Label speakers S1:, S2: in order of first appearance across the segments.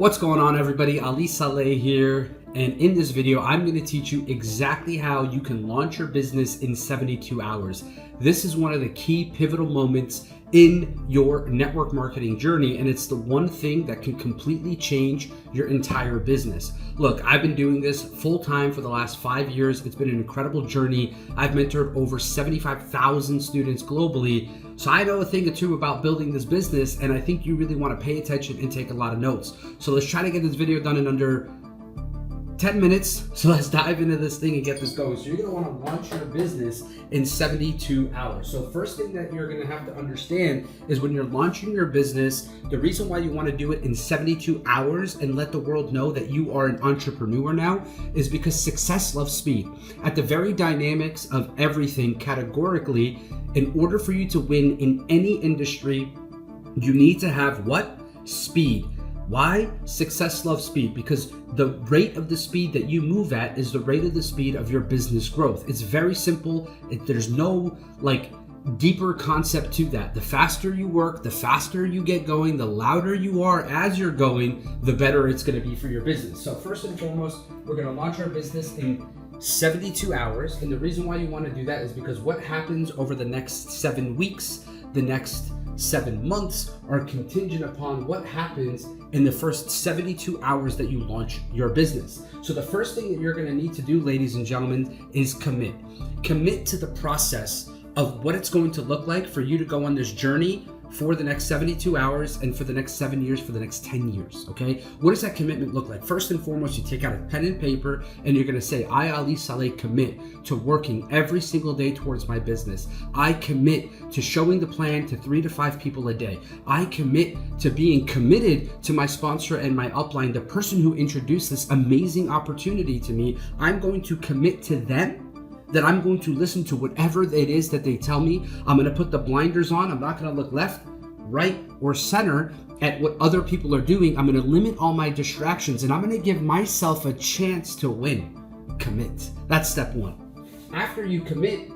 S1: What's going on, everybody? Ali Saleh here, and in this video I'm going to teach you exactly how you can launch your business in 72 hours. This is one of the key pivotal moments in your network marketing journey, and it's the one thing that can completely change your entire business. Look, I've been doing this full-time for the last 5 years. It's been an incredible journey. I've mentored over 75,000 students globally, so I know a thing or two about building this business, and I think you really want to pay attention and take a lot of notes. So let's try to get this video done in under 10 minutes. So let's dive into this thing and get this going. So you're gonna wanna launch your business in 72 hours. So first thing that you're gonna have to understand is when you're launching your business, the reason why you wanna do it in 72 hours and let the world know that you are an entrepreneur now is because success loves speed. At the very dynamics of everything categorically, in order for you to win in any industry, you need to have what? Speed. Why? Success loves speed, because the rate of the speed that you move at is the rate of the speed of your business growth. It's very simple. There's no deeper concept to that. The faster you work, the faster you get going, the louder you are as you're going, the better it's going to be for your business. So first and foremost, we're going to launch our business in 72 hours. And the reason why you want to do that is because what happens over the next 7 weeks, the next 7 months are contingent upon what happens in the first 72 hours that you launch your business. So the first thing that you're going to need to do, ladies and gentlemen, is commit. Commit to the process of what it's going to look like for you to go on this journey for the next 72 hours and for the next 7 years, for the next 10 years, okay? What does that commitment look like? First and foremost, you take out a pen and paper and you're gonna say, I, Ali Saleh, commit to working every single day towards my business. I commit to showing the plan to 3 to 5 people a day. I commit to being committed to my sponsor and my upline, the person who introduced this amazing opportunity to me. I'm going to commit to them that I'm going to listen to whatever it is that they tell me. I'm gonna put the blinders on. I'm not gonna look left, right, or center at what other people are doing. I'm gonna limit all my distractions and I'm gonna give myself a chance to win. Commit. That's step one. After you commit,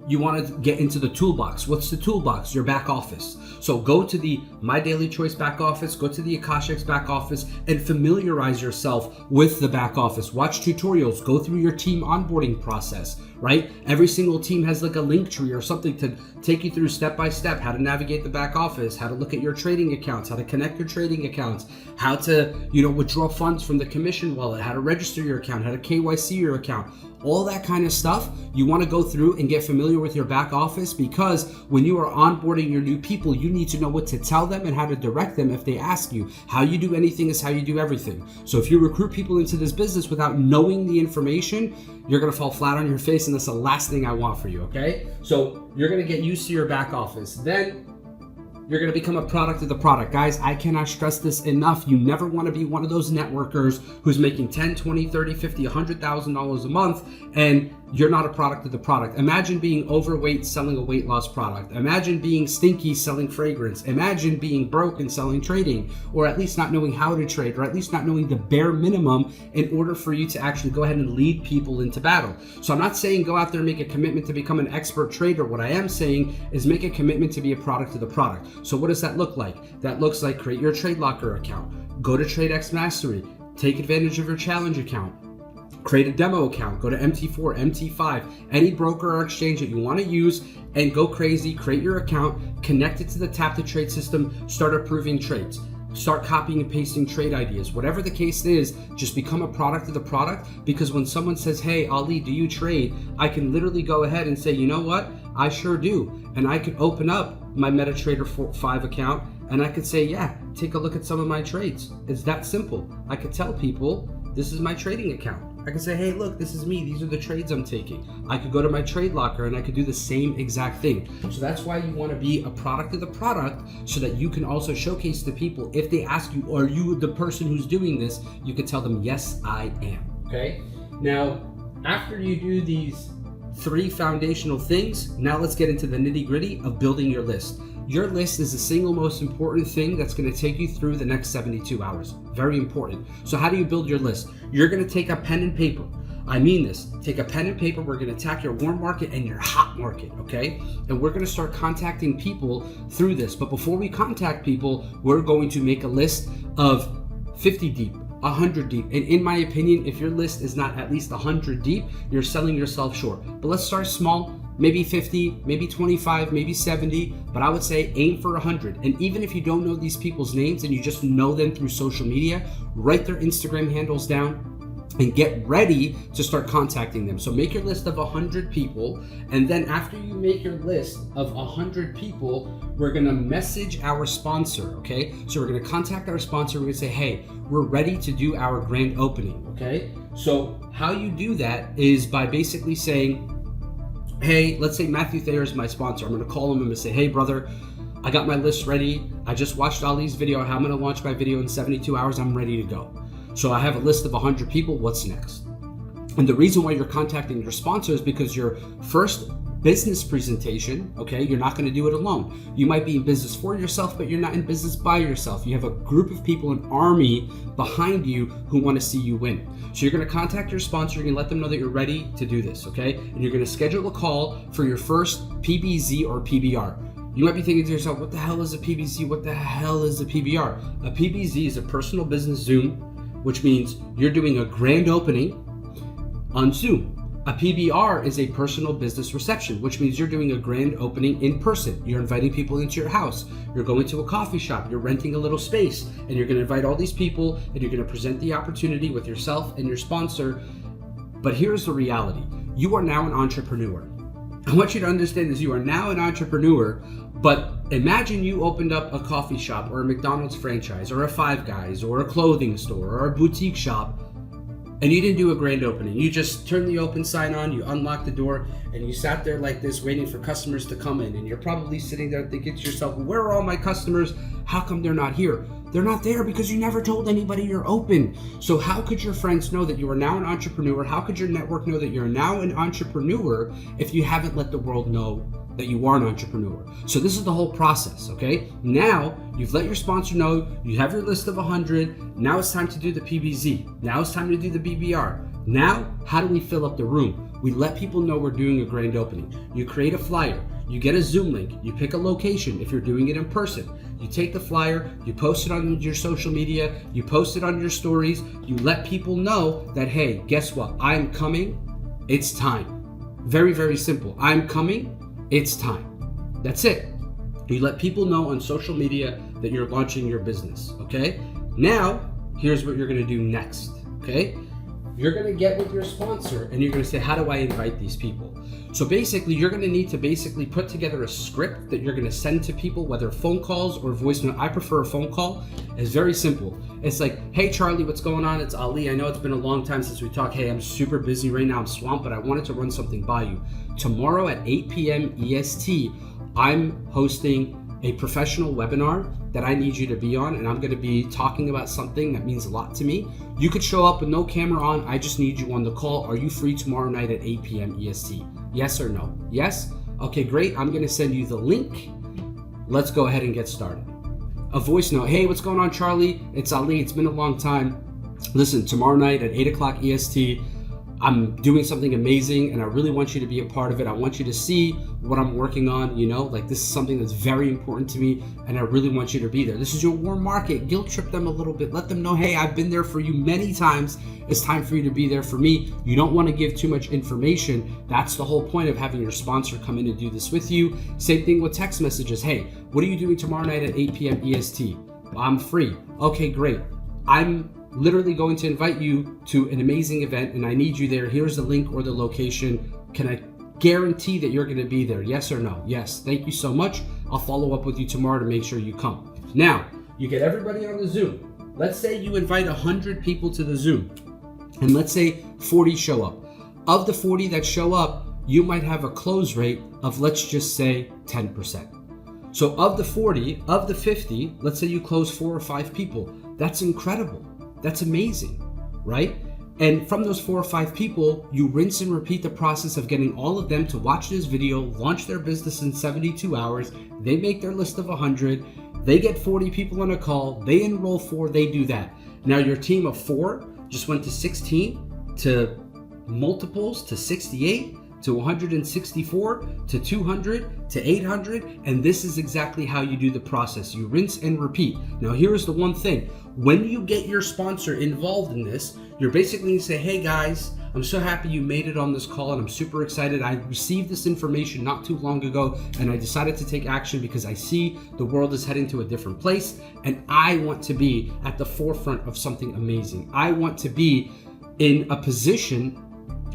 S1: you want to get into the toolbox. What's the toolbox? Your back office. So go to the My Daily Choice back office, go to the Akashics back office, and familiarize yourself with the back office. Watch tutorials, go through your team onboarding process, right? Every single team has like a link tree or something to take you through step by step, how to navigate the back office, how to look at your trading accounts, how to connect your trading accounts, how to, withdraw funds from the commission wallet, how to register your account, how to KYC your account. All that kind of stuff you want to go through and get familiar with your back office, because when you are onboarding your new people, you need to know what to tell them and how to direct them if they ask you. How you do anything is how you do everything. So if you recruit people into this business without knowing the information, you're going to fall flat on your face, and that's the last thing I want for you, okay? So you're going to get used to your back office. Then you're going to become a product of the product. Guys, I cannot stress this enough. You never want to be one of those networkers who's making 10, 20, 30, 50, $100,000 a month and you're not a product of the product. Imagine being overweight selling a weight loss product. Imagine being stinky selling fragrance. Imagine being broke and selling trading, or at least not knowing how to trade, or at least not knowing the bare minimum in order for you to actually go ahead and lead people into battle. So I'm not saying go out there and make a commitment to become an expert trader. What I am saying is make a commitment to be a product of the product. So what does that look like? That looks like create your Trade Locker account, go to TradeX Mastery, take advantage of your challenge account, create a demo account, go to MT4, MT5, any broker or exchange that you want to use, and go crazy, create your account, connect it to the tap to trade system, start approving trades. Start copying and pasting trade ideas. Whatever the case is, just become a product of the product, because when someone says, hey, Ali, do you trade? I can literally go ahead and say, you know what? I sure do. And I could open up my MetaTrader 5 account and I could say, yeah, take a look at some of my trades. It's that simple. I could tell people, this is my trading account. I can say, hey, look, this is me. These are the trades I'm taking. I could go to my Trade Locker and I could do the same exact thing. So that's why you want to be a product of the product, so that you can also showcase to people. If they ask you, are you the person who's doing this? You can tell them, yes, I am. Okay. Now, after you do these 3 foundational things, now let's get into the nitty gritty of building your list. Your list is the single most important thing that's going to take you through the next 72 hours. Very important. So how do you build your list? You're going to take a pen and paper. I mean this. Take a pen and paper. We're going to attack your warm market and your hot market, okay? And we're going to start contacting people through this. But before we contact people, we're going to make a list of 50 deep, 100 deep. And in my opinion, if your list is not at least 100 deep, you're selling yourself short. But let's start small, maybe 50, maybe 25, maybe 70, but I would say aim for 100. And even if you don't know these people's names and you just know them through social media, write their Instagram handles down and get ready to start contacting them. So make your list of 100 people, and then after you make your list of 100 people, we're gonna message our sponsor, okay? So we're gonna contact our sponsor, we're gonna say, hey, we're ready to do our grand opening, okay? So how you do that is by basically saying, hey, let's say Matthew Thayer is my sponsor. I'm gonna call him and say, hey brother, I got my list ready. I just watched Ali's video, how I'm gonna launch my video in 72 hours, I'm ready to go. So I have a list of 100 people, what's next? And the reason why you're contacting your sponsor is because your first business presentation, okay, you're not gonna do it alone. You might be in business for yourself, but you're not in business by yourself. You have a group of people, an army behind you who wanna see you win. So you're gonna contact your sponsor, you're gonna let them know that you're ready to do this, okay? And you're gonna schedule a call for your first PBZ or PBR. You might be thinking to yourself, what the hell is a PBZ? What the hell is a PBR? A PBZ is a personal business Zoom, which means you're doing a grand opening on Zoom. A PBR is a personal business reception, which means you're doing a grand opening in person. You're inviting people into your house. You're going to a coffee shop. You're renting a little space, and you're going to invite all these people, and you're going to present the opportunity with yourself and your sponsor. But here's the reality. You are now an entrepreneur. I want you to understand this. You are now an entrepreneur, but imagine you opened up a coffee shop or a McDonald's franchise or a Five Guys or a clothing store or a boutique shop, and you didn't do a grand opening. You just turned the open sign on, you unlocked the door, and you sat there like this waiting for customers to come in. And you're probably sitting there thinking to yourself, where are all my customers? How come they're not here? They're not there because you never told anybody you're open. So how could your friends know that you are now an entrepreneur? How could your network know that you're now an entrepreneur if you haven't let the world know that you are an entrepreneur? So this is the whole process, okay? Now you've let your sponsor know, you have your list of 100. Now it's time to do the PBZ. Now it's time to do the BBR. Now, how do we fill up the room? We let people know we're doing a grand opening. You create a flyer. You get a Zoom link, you pick a location if you're doing it in person. You take the flyer, you post it on your social media, you post it on your stories, you let people know that, hey, guess what? I'm coming, it's time. Very, very simple. I'm coming, it's time. That's it. You let people know on social media that you're launching your business, okay? Now, here's what you're gonna do next, okay? You're gonna get with your sponsor and you're gonna say, how do I invite these people? So basically, you're gonna need to put together a script that you're gonna send to people, whether phone calls or voicemail. I prefer a phone call. It's very simple. It's like, hey Charlie, what's going on? It's Ali. I know it's been a long time since we talked. Hey, I'm super busy right now. I'm swamped, but I wanted to run something by you. Tomorrow at 8 p.m. EST, I'm hosting a professional webinar that I need you to be on, and I'm going to be talking about something that means a lot to me. You could show up with no camera on. I just need you on the call. Are you free tomorrow night at 8 p.m. EST? Yes or no? Yes? Okay, great. I'm going to send you the link. Let's go ahead and get started. A voice note. Hey, what's going on, Charlie? It's Ali. It's been a long time. Listen, tomorrow night at 8 o'clock EST, I'm doing something amazing and I really want you to be a part of it. I want you to see what I'm working on, like this is something that's very important to me and I really want you to be there. This is your warm market. Guilt trip them a little bit. Let them know, hey, I've been there for you many times. It's time for you to be there for me. You don't want to give too much information. That's the whole point of having your sponsor come in and do this with you. Same thing with text messages. Hey, what are you doing tomorrow night at 8 p.m. EST? I'm free. Okay, great. I'm literally going to invite you to an amazing event and I need you there. Here's the link or the location. Can I guarantee that you're going to be there? Yes or no? Yes. Thank you so much. I'll follow up with you tomorrow to make sure you come. Now, you get everybody on the Zoom. Let's say you invite 100 people to the Zoom and let's say 40 show up. Of the 40 that show up, you might have a close rate of, let's just say 10%. So of the 40, of the 50, let's say you close 4 or 5 people. That's incredible. That's amazing, right? And from those 4 or 5 people, you rinse and repeat the process of getting all of them to watch this video, launch their business in 72 hours. They make their list of 100. They get 40 people on a call. They enroll 4. They do that. Now your team of 4 just went to 16 to multiples to 68 to 164 to 200 to 800, and this is exactly how you do the process. You rinse and repeat. Now here's the one thing. When you get your sponsor involved in this, you're basically going to say, hey guys, I'm so happy you made it on this call and I'm super excited. I received this information not too long ago and I decided to take action because I see the world is heading to a different place and I want to be at the forefront of something amazing. I want to be in a position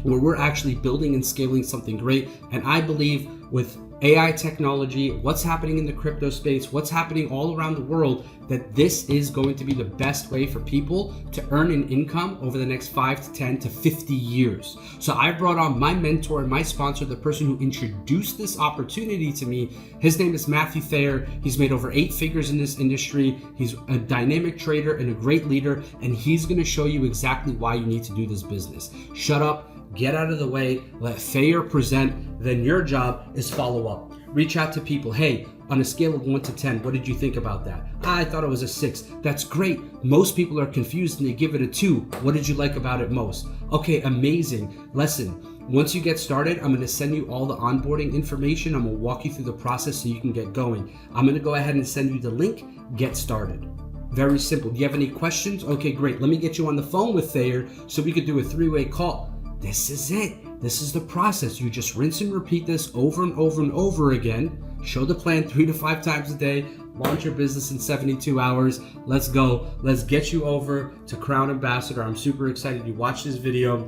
S1: where we're actually building and scaling something great. And I believe with AI technology, what's happening in the crypto space, what's happening all around the world, that this is going to be the best way for people to earn an income over the next 5 to 10 to 50 years. So I brought on my mentor and my sponsor, the person who introduced this opportunity to me. His name is Matthew Thayer. He's made over 8 figures in this industry. He's a dynamic trader and a great leader, and he's going to show you exactly why you need to do this business. Shut up. Get out of the way, let Thayer present, then your job is follow up. Reach out to people. Hey, on a scale of 1 to 10, what did you think about that? I thought it was a 6. That's great. Most people are confused and they give it a 2. What did you like about it most? Okay, amazing. Listen, once you get started, I'm going to send you all the onboarding information. I'm going to walk you through the process so you can get going. I'm going to go ahead and send you the link. Get started. Very simple. Do you have any questions? Okay, great. Let me get you on the phone with Thayer so we could do a 3-way call. This is it. This is the process. You just rinse and repeat this over and over and over again. Show the plan 3 to 5 times a day. Launch your business in 72 hours. Let's go. Let's get you over to Crown Ambassador. I'm super excited you watched this video.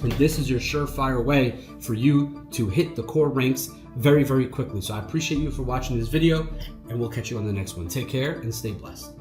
S1: And this is your surefire way for you to hit the core ranks very, very quickly. So I appreciate you for watching this video, and we'll catch you on the next one. Take care and stay blessed.